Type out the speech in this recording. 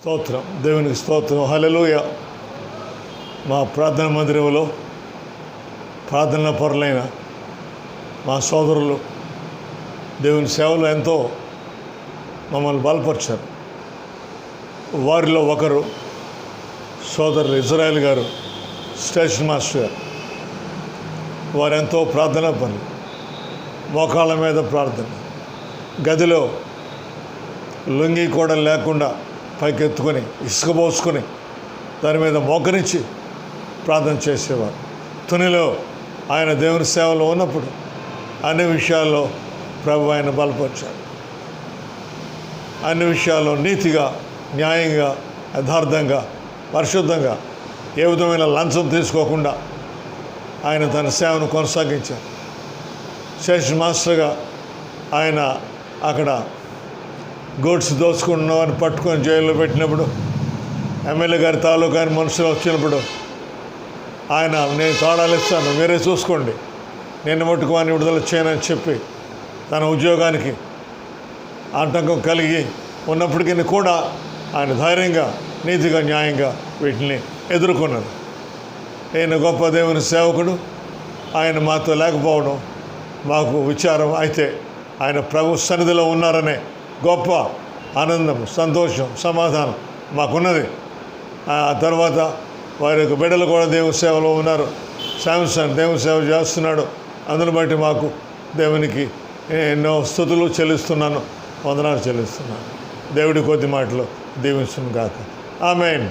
స్తోత్రం, దేవునికి స్తోత్రం. హల్లెలూయా. మా ప్రార్థన మందిరంలో ప్రార్థన పరులైన మా సోదరులు దేవుని సేవలో ఎంతో మమ్మల్ని బలపరిచారు. వారిలో ఒకరు సోదరులు ఇజ్రాయెల్ గారు, స్టేషన్ మాస్టర్ గారు. వారెంతో ప్రార్థన పనులు, మోకాళ్ళ మీద ప్రార్థన, గదిలో లుంగి కూడా లేకుండా పైకెత్తుకొని ఇసుక పోసుకొని దాని మీద మోకరించి ప్రార్థన చేసేవారు. తునిలో ఆయన దేవుని సేవలో ఉన్నప్పుడు అన్ని విషయాల్లో ప్రభు ఆయన బలపరిచారు. అన్ని విషయాల్లో నీతిగా, న్యాయంగా, యథార్థంగా, పరిశుద్ధంగా, ఏ విధమైన లంచం తీసుకోకుండా ఆయన తన సేవను కొనసాగించారు. స్టేషన్ మాస్టర్గా ఆయన అక్కడ గోడ్స్ దోచుకున్న వారిని పట్టుకొని జైల్లో పెట్టినప్పుడు, ఎమ్మెల్యే గారి తాలూకా అని మనుషులు వచ్చినప్పుడు ఆయన, నేను తాళాలు ఇస్తాను, మీరే చూసుకోండి, నేను మట్టుకు వారిని విడుదల చేయనని చెప్పి తన ఉద్యోగానికి ఆటంకం కలిగి ఉన్నప్పటికీ కూడా ఆయన ధైర్యంగా, నీతిగా, న్యాయంగా వీటిని ఎదుర్కొన్నారు. ఈయన గొప్ప దేవుని సేవకుడు. ఆయన మాతో లేకపోవడం మాకు విచారం. అయితే ఆయన ప్రభు సన్నిధిలో ఉన్నారనే గొప్ప ఆనందం, సంతోషం, సమాధానం మాకున్నది. ఆ తర్వాత వారి యొక్క బిడ్డలు కూడా దేవుని సేవలో ఉన్నారు. శాంసన్ దేవుని సేవ చేస్తున్నాడు. అందును బట్టి మాకు దేవునికి ఎన్నో స్తుతులు చెల్లిస్తున్నాను, వందనాలు చెల్లిస్తున్నాను. దేవుడి కొద్ది మాటలు దీవించును గాక. ఆమేన్.